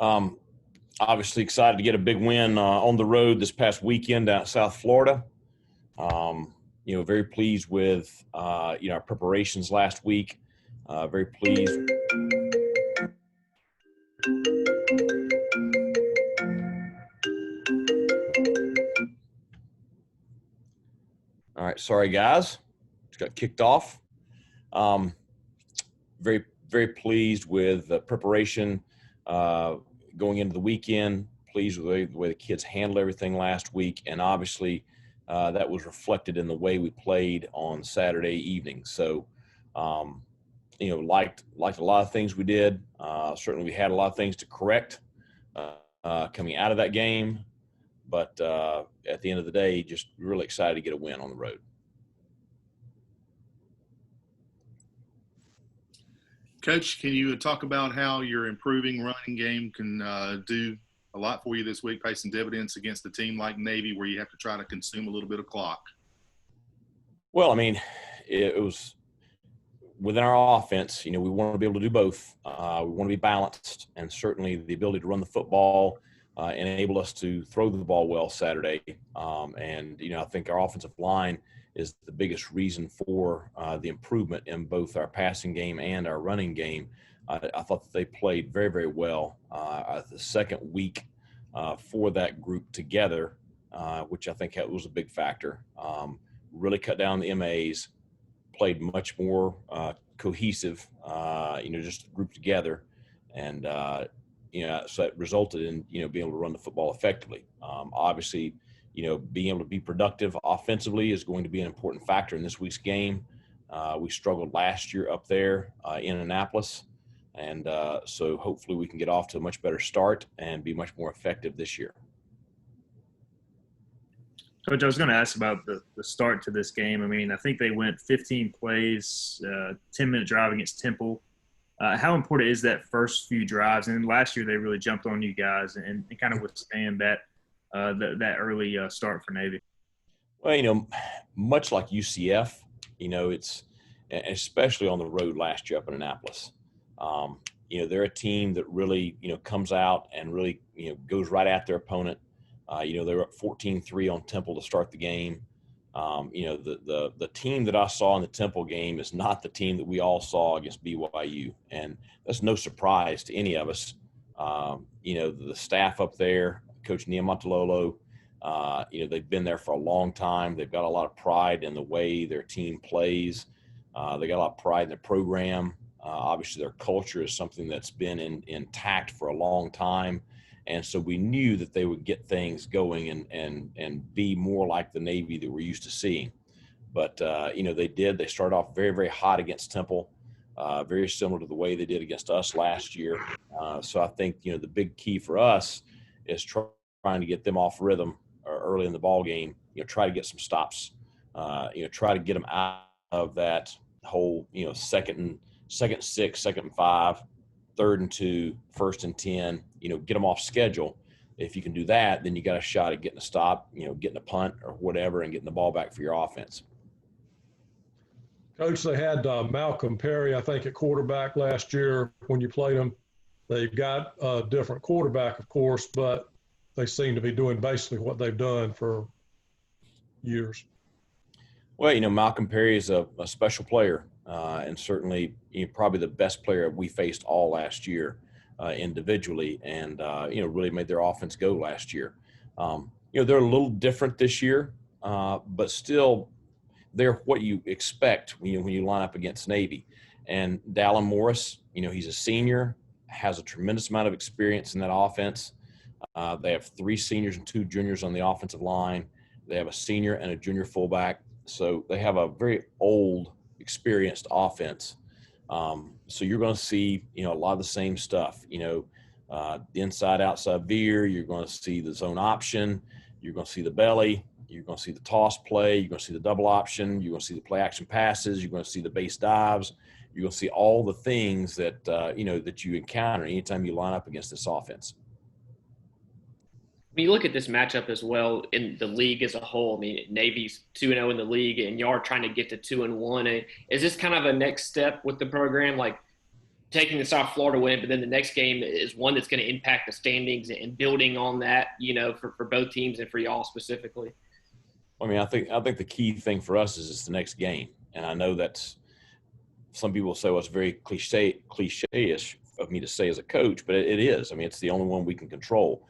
Um, Obviously excited to get a big win on the road this past weekend down at South Florida. Very pleased with our preparations last week. Very pleased. All right, sorry guys, just got kicked off. Very very pleased with the preparation going into the weekend. Pleased with the way the kids handled everything last week, and obviously that was reflected in the way we played on Saturday evening. So, liked a lot of things we did. Certainly, we had a lot of things to correct coming out of that game, but at the end of the day, just really excited to get a win on the road. Coach, can you talk about how your improving running game can do a lot for you this week, pay some dividends against a team like Navy where you have to try to consume a little bit of clock? Well, I mean, it was within our offense. We want to be able to do both. We want to be balanced, and certainly the ability to run the football enable us to throw the ball well Saturday. I think our offensive line is the biggest reason for the improvement in both our passing game and our running game. I thought that they played very, very well the second week for that group together, which I think was a big factor. Really cut down the MAs, played much more cohesive, just grouped together. And, so that resulted in, being able to run the football effectively. Obviously, being able to be productive offensively is going to be an important factor in this week's game. We struggled last year up there in Annapolis. And so hopefully we can get off to a much better start and be much more effective this year. Coach, I was going to ask about the start to this game. I mean, I think they went 15 plays, 10-minute drive against Temple. How important is that first few drives? And last year they really jumped on you guys and kind of withstand that early start for Navy. Well, much like UCF, it's especially on the road last year up in Annapolis. They're a team that really, comes out and really, goes right at their opponent. They were up 14-3 on Temple to start the game. The team that I saw in the Temple game is not the team that we all saw against BYU. And that's no surprise to any of us. The staff up there, Coach Niumatalolo, they've been there for a long time. They've got a lot of pride in the way their team plays. They got a lot of pride in their program. Obviously, their culture is something that's been intact for a long time. And so we knew that they would get things going and be more like the Navy that we're used to seeing. But, they did. They started off very, very hot against Temple, very similar to the way they did against us last year. So I think, the big key for us is trying to get them off rhythm early in the ball game, try to get some stops, try to get them out of that whole, second and 6, second and 5, 3rd and 2, 1st and 10, get them off schedule. If you can do that, then you got a shot at getting a stop, getting a punt or whatever and getting the ball back for your offense. Coach, they had Malcolm Perry, I think, at quarterback last year when you played them. They've got a different quarterback, of course, but they seem to be doing basically what they've done for years. Well, Malcolm Perry is a special player, and certainly probably the best player we faced all last year individually, and really made their offense go last year. They're a little different this year, but still they're what you expect when you line up against Navy. And Dallin Morris, he's a senior, has a tremendous amount of experience in that offense. They have 3 seniors and 2 juniors on the offensive line. They have a senior and a junior fullback. So they have a very old, experienced offense. So you're going to see, a lot of the same stuff, the inside, outside veer. You're going to see the zone option. You're going to see the belly. You're going to see the toss play. You're going to see the double option. You're going to see the play action passes. You're going to see the base dives. You're going to see all the things that, that you encounter anytime you line up against this offense. When you look at this matchup as well in the league as a whole, I mean, Navy's 2-0 in the league, and y'all are trying to get to 2-1. Is this kind of a next step with the program? Like, taking the South Florida win, but then the next game is one that's going to impact the standings and building on that, for both teams and for y'all specifically? I mean, I think the key thing for us is it's the next game, and I know that's some people say, well, it's very cliche-ish of me to say as a coach, but it is. I mean, it's the only one we can control.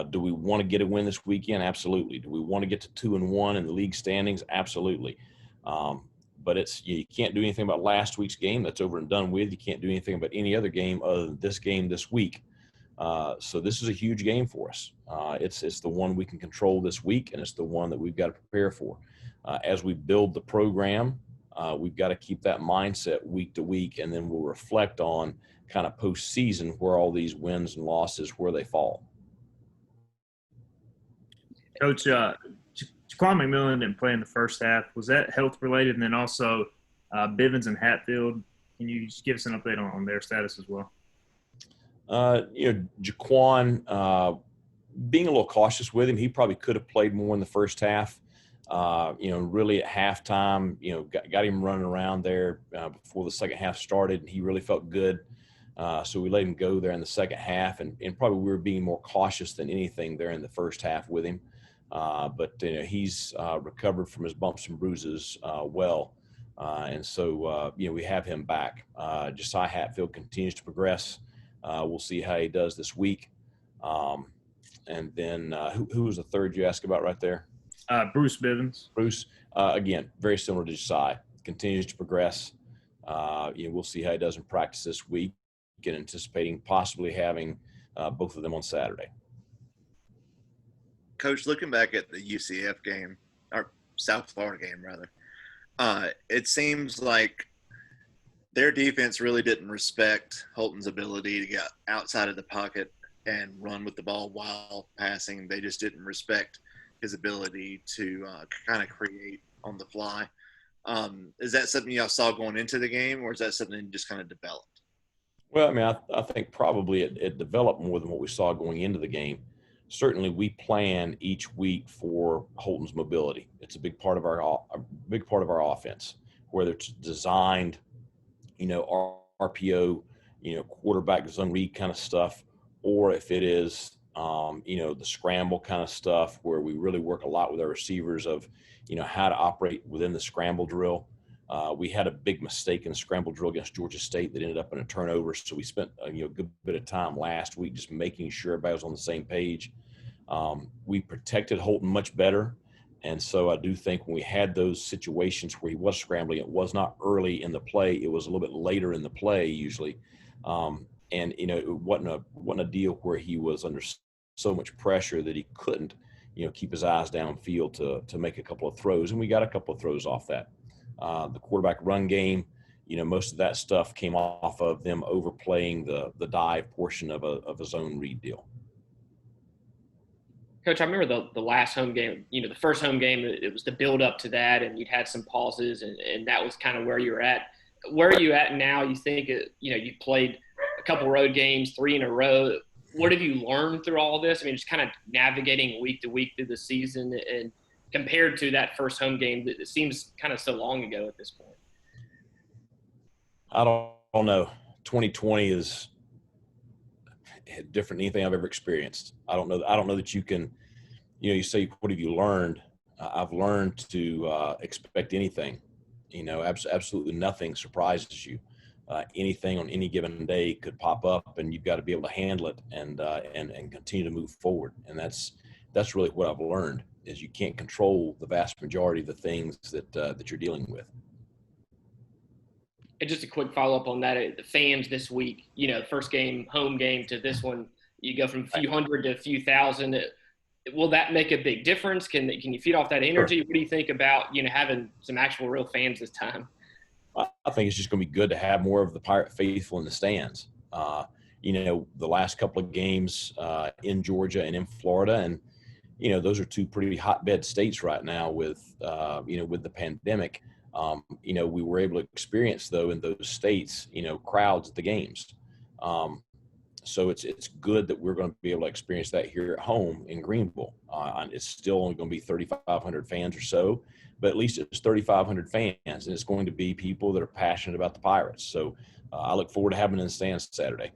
Do we want to get a win this weekend? Absolutely. Do we want to get to 2-1 in the league standings? Absolutely. But you can't do anything about last week's game. That's over and done with. You can't do anything about any other game other than this game this week. So this is a huge game for us. It's the one we can control this week, and it's the one that we've got to prepare for. As we build the program, we've got to keep that mindset week to week, and then we'll reflect on kind of postseason where all these wins and losses, where they fall. Coach, Jaquan McMillan didn't play in the first half. Was that health related? And then also Bivens and Hatfield, can you just give us an update on their status as well? Jaquan, being a little cautious with him, he probably could have played more in the first half. Really at halftime, got him running around there before the second half started, and he really felt good. So we let him go there in the second half, and probably we were being more cautious than anything there in the first half with him. But he's recovered from his bumps and bruises well. And so, we have him back. Josiah Hatfield continues to progress. We'll see how he does this week. And then who was the third you asked about right there? Bruce Bivens. Bruce, again, very similar to Josiah, continues to progress. We'll see how he does in practice this week, and anticipating possibly having both of them on Saturday. Coach, looking back at the UCF game, or South Florida game rather, it seems like their defense really didn't respect Holton's ability to get outside of the pocket and run with the ball while passing. They just didn't respect his ability to kind of create on the fly. Is that something y'all saw going into the game, or is that something that just kind of developed? Well, I mean, I think probably it developed more than what we saw going into the game. Certainly, we plan each week for Holton's mobility. It's a big part of our offense, whether it's designed, RPO, quarterback zone read kind of stuff, or if it is, the scramble kind of stuff where we really work a lot with our receivers of, how to operate within the scramble drill. We had a big mistake in the scramble drill against Georgia State that ended up in a turnover. So we spent a good bit of time last week just making sure everybody was on the same page. We protected Holton much better. And so I do think when we had those situations where he was scrambling, it was not early in the play. It was a little bit later in the play usually. It wasn't a deal where he was under so much pressure that he couldn't, keep his eyes downfield to make a couple of throws. And we got a couple of throws off that. The quarterback run game, most of that stuff came off of them overplaying the dive portion of a zone read deal. Coach, I remember the last home game, the first home game, it was the build up to that, and you'd had some pauses, and that was kind of where you were at. Where are you at now? You think, you played a couple road games, 3 in a row. What have you learned through all this? I mean, just kind of navigating week to week through the season, and compared to that first home game, that seems kind of so long ago at this point. I don't know. 2020 is different than anything I've ever experienced. I don't know that you can, you say, what have you learned? I've learned to expect anything. Absolutely nothing surprises you. Anything on any given day could pop up, and you've got to be able to handle it and continue to move forward. And that's really what I've learned, is you can't control the vast majority of the things that you're dealing with. And just a quick follow-up on that, the fans this week, first game, home game, to this one, you go from a few hundred to a few thousand. Will that make a big difference? Can you feed off that energy? Sure. What do you think about, having some actual real fans this time? I think it's just going to be good to have more of the Pirate faithful in the stands. The last couple of games in Georgia and in Florida, and, those are two pretty hotbed states right now with the pandemic. We were able to experience, though, in those states, crowds at the games. So it's good that we're going to be able to experience that here at home in Greenville. And it's still only going to be 3,500 fans or so, but at least it's 3,500 fans, and it's going to be people that are passionate about the Pirates. So I look forward to having them in the stands Saturday.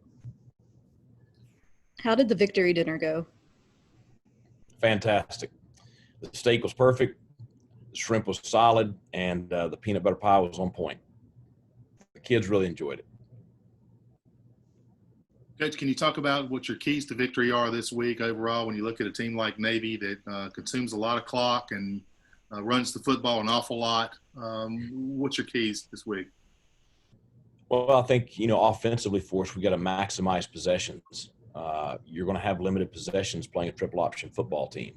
How did the victory dinner go? Fantastic. The steak was perfect, the shrimp was solid, and the peanut butter pie was on point. The kids really enjoyed it. Coach, can you talk about what your keys to victory are this week overall when you look at a team like Navy that consumes a lot of clock and runs the football an awful lot? What's your keys this week? Well, I think, offensively for us, we got to maximize possessions. You're going to have limited possessions playing a triple option football team.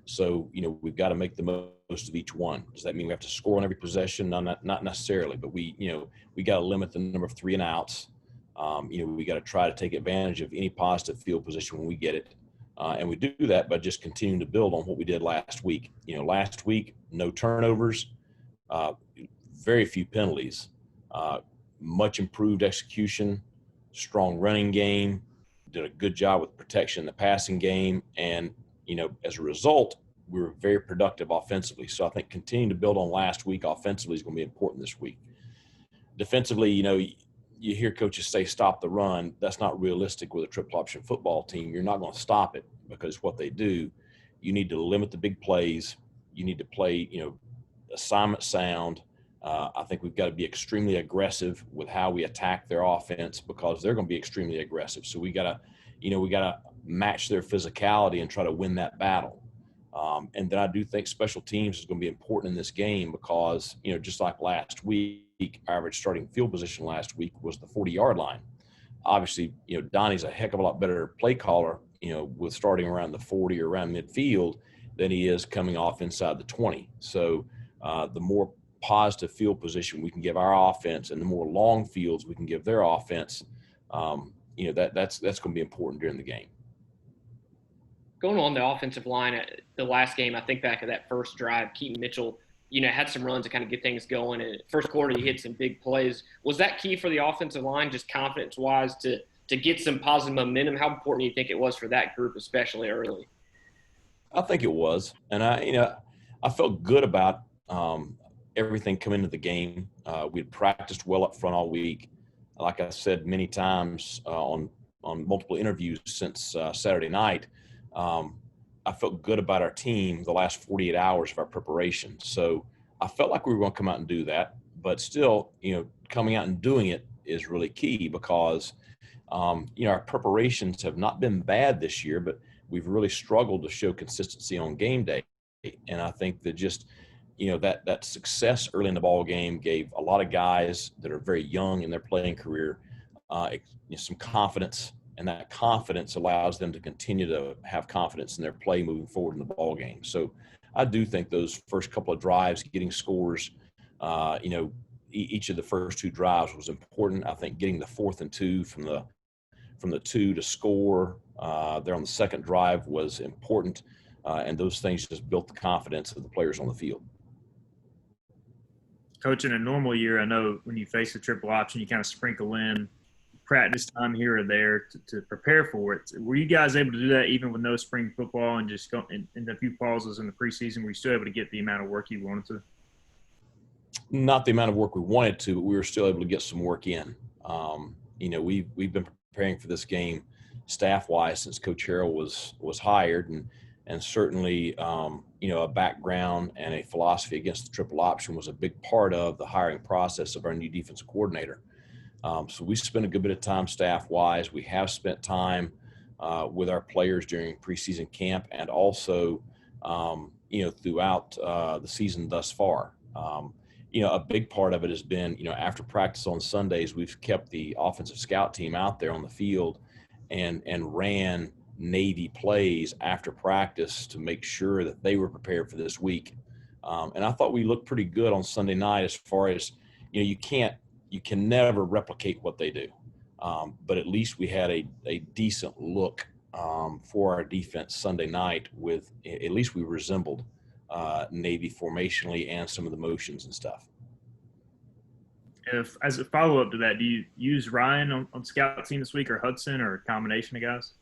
So, we've got to make the most of each one. Does that mean we have to score on every possession? No, not necessarily, but we got to limit the number of 3 and outs. We got to try to take advantage of any positive field position when we get it. And we do that by just continuing to build on what we did last week. Last week, no turnovers, very few penalties, much improved execution, strong running game, did a good job with protection in the passing game. And, as a result, we were very productive offensively. So I think continuing to build on last week offensively is going to be important this week. Defensively, you hear coaches say stop the run. That's not realistic with a triple option football team. You're not going to stop it because what they do, you need to limit the big plays. You need to play, assignment sound. I think we've got to be extremely aggressive with how we attack their offense because they're going to be extremely aggressive. So we got to match their physicality and try to win that battle. And then I do think special teams is going to be important in this game because, just like last week, average starting field position last week was the 40-yard line. Obviously, Donnie's a heck of a lot better play caller, with starting around the 40 or around midfield than he is coming off inside the 20. So the more positive field position we can give our offense and the more long fields we can give their offense, that's going to be important during the game. Going on the offensive line, the last game, I think back at that first drive, Keaton Mitchell, had some runs to kind of get things going. And first quarter, he hit some big plays. Was that key for the offensive line, just confidence-wise, to get some positive momentum? How important do you think it was for that group, especially early? I think it was. And I felt good about everything coming into the game. We had practiced well up front all week. Like I said many times on multiple interviews since Saturday night, I felt good about our team the last 48 hours of our preparation. So I felt like we were going to come out and do that, but still, coming out and doing it is really key because, our preparations have not been bad this year, but we've really struggled to show consistency on game day. And I think that just, that success early in the ball game gave a lot of guys that are very young in their playing career some confidence. And that confidence allows them to continue to have confidence in their play moving forward in the ball game. So I do think those first couple of drives, getting scores, each of the first 2 drives was important. I think getting the 4th and 2 from the 2 to score there on the second drive was important. And those things just built the confidence of the players on the field. Coach, in a normal year, I know when you face a triple option, you kind of sprinkle in practice time here or there to prepare for it. Were you guys able to do that even with no spring football and just go in a few pauses in the preseason? Were you still able to get the amount of work you wanted to? Not the amount of work we wanted to, but we were still able to get some work in. We've been preparing for this game staff-wise since Coach Harrell was hired, and certainly a background and a philosophy against the triple option was a big part of the hiring process of our new defensive coordinator. So we spent a good bit of time staff-wise. We have spent time with our players during preseason camp and also, throughout the season thus far. A big part of it has been, after practice on Sundays, we've kept the offensive scout team out there on the field and ran Navy plays after practice to make sure that they were prepared for this week. And I thought we looked pretty good on Sunday night as far as, you can never replicate what they do. But at least we had a decent look for our defense Sunday night with, at least we resembled Navy formationally and some of the motions and stuff. If as a follow up to that, do you use Ryan on scout team this week, or Hudson, or a combination of guys?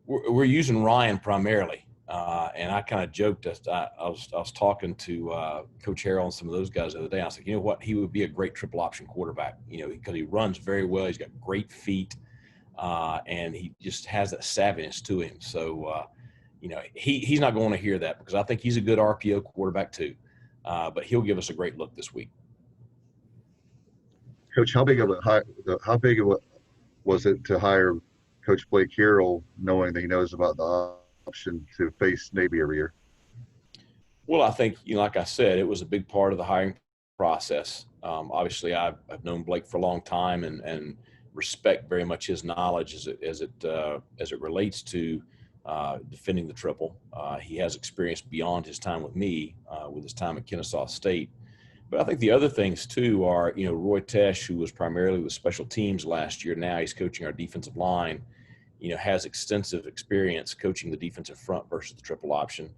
We're using Ryan primarily, and I kind of joked. I was talking to Coach Harrell and some of those guys the other day. I was like, you know what, he would be a great triple option quarterback. You know, because he runs very well. He's got great feet, and he just has that savviness to him. So, you know, he's not going to hear that because I think he's a good RPO quarterback too. But he'll give us a great look this week. Coach, how big of was it to hire Coach Blake Harrell, knowing that he knows about the option to face Navy every year? Well, I think, you know, like I said, it was a big part of the hiring process. Obviously, I've known Blake for a long time and respect very much his knowledge as it relates to defending the triple. He has experience beyond his time with me, with his time at Kennesaw State. But I think the other things too are, you know, Roy Tesh, who was primarily with special teams last year, now he's coaching our defensive line, you know, has extensive experience coaching the defensive front versus the triple option.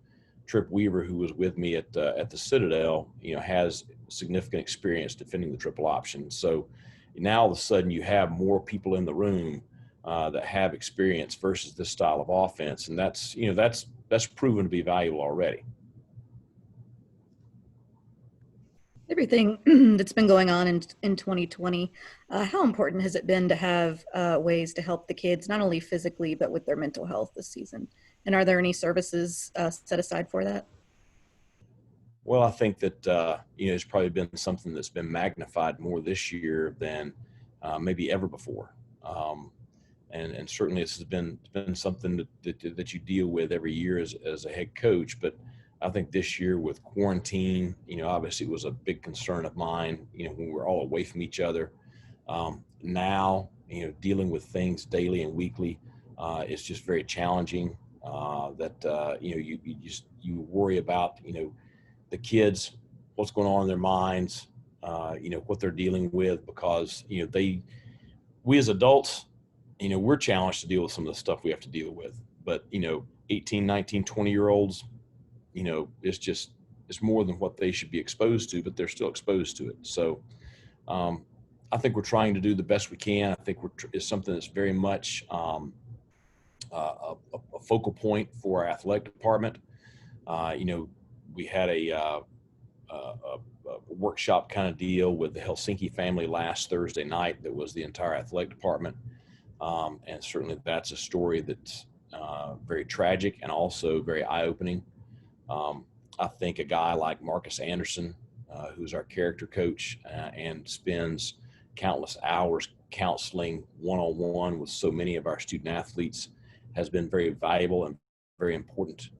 Trip Weaver, who was with me at the Citadel, you know, has significant experience defending the triple option. So now all of a sudden you have more people in the room that have experience versus this style of offense, and that's proven to be valuable already. Everything that's been going on in 2020, how important has it been to have ways to help the kids, not only physically, but with their mental health this season? And are there any services set aside for that? Well, I think that, you know, it's probably been something that's been magnified more this year than maybe ever before. And certainly this has been something that you deal with every year as a head coach. But I think this year with quarantine, you know, obviously it was a big concern of mine, you know, when we were all away from each other. Now, you know, dealing with things daily and weekly is just very challenging. You know, you worry about, you know, the kids, what's going on in their minds, you know, what they're dealing with, because, you know, we as adults, you know, we're challenged to deal with some of the stuff we have to deal with. But, you know, 18, 19, 20-year-olds, you know, it's more than what they should be exposed to, but they're still exposed to it. So I think we're trying to do the best we can. I think it's something that's very much a focal point for our athletic department. You know, we had a workshop kind of deal with the Helsinki family last Thursday night that was the entire athletic department. And certainly that's a story that's very tragic and also very eye-opening. I think a guy like Marcus Anderson, who's our character coach and spends countless hours counseling one-on-one with so many of our student athletes, has been very valuable and very important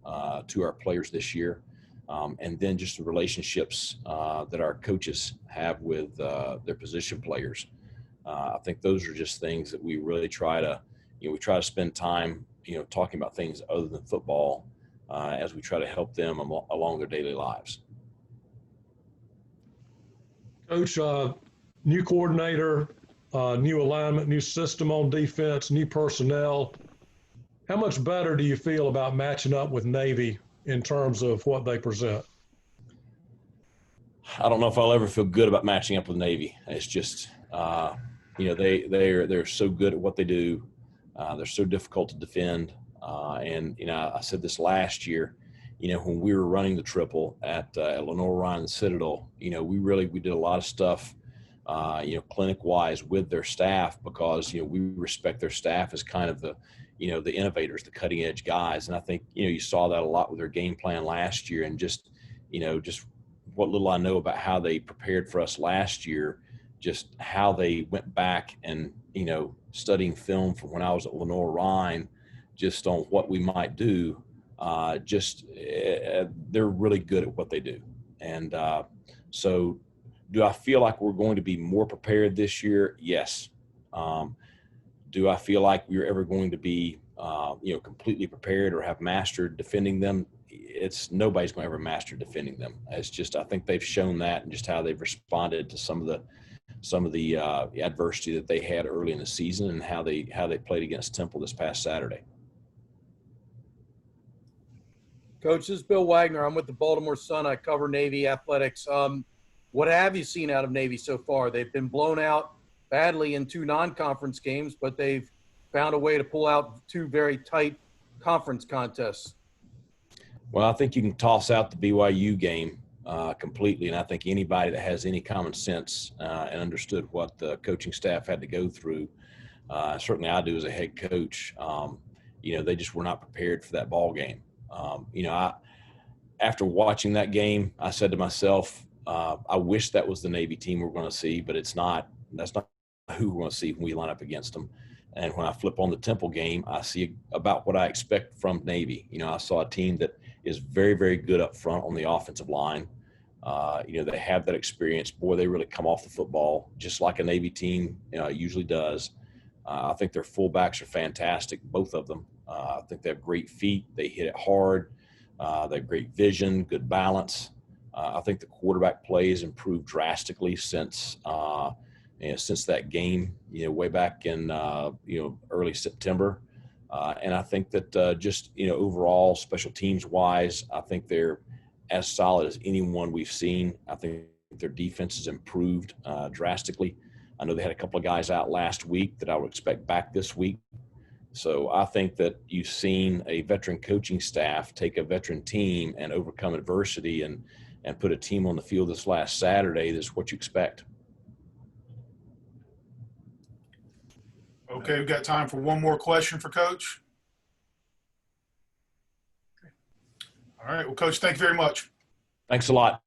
to our players this year. And then just the relationships that our coaches have with their position players. I think those are just things that we really try to spend time, you know, talking about things other than football as we try to help them along their daily lives. Coach, new coordinator, new alignment, new system on defense, new personnel. How much better do you feel about matching up with Navy in terms of what they present? I don't know if I'll ever feel good about matching up with Navy. It's just, you know, they're so good at what they do. They're so difficult to defend. And, you know, I said this last year, you know, when we were running the triple at Lenoir-Rhyne and Citadel, you know, we did a lot of stuff, you know, clinic-wise with their staff because, you know, we respect their staff as kind of the, you know, the innovators, the cutting-edge guys. And I think, you know, you saw that a lot with their game plan last year, and just, you know, just what little I know about how they prepared for us last year, just how they went back and, you know, studying film from when I was at Lenoir-Rhyne, just on what we might do. They're really good at what they do. And so do I feel like we're going to be more prepared this year? Yes. Do I feel like we're ever going to be, you know, completely prepared or have mastered defending them? Nobody's going to ever master defending them. It's just, I think they've shown that, and just how they've responded to some of the adversity that they had early in the season, and how they played against Temple this past Saturday. Coach, this is Bill Wagner. I'm with the Baltimore Sun. I cover Navy athletics. What have you seen out of Navy so far? They've been blown out badly in 2 non-conference games, but they've found a way to pull out 2 very tight conference contests. Well, I think you can toss out the BYU game completely, and I think anybody that has any common sense and understood what the coaching staff had to go through, certainly I do as a head coach, they just were not prepared for that ball game. After watching that game, I said to myself, I wish that was the Navy team we're going to see, but it's not. That's not who we're going to see when we line up against them. And when I flip on the Temple game, I see about what I expect from Navy. I saw a team that is very, very good up front on the offensive line. They have that experience. Boy, they really come off the football just like a Navy team usually does. I think their fullbacks are fantastic, both of them. I think they have great feet. They hit it hard. They have great vision, good balance. I think the quarterback play has improved drastically since that game, way back in, early September. And I think that overall, special teams wise, I think they're as solid as anyone we've seen. I think their defense has improved drastically. I know they had a couple of guys out last week that I would expect back this week. So I think that you've seen a veteran coaching staff take a veteran team and overcome adversity and put a team on the field this last Saturday. That's what you expect. Okay, we've got time for one more question for Coach. All right, well, Coach, thank you very much. Thanks a lot.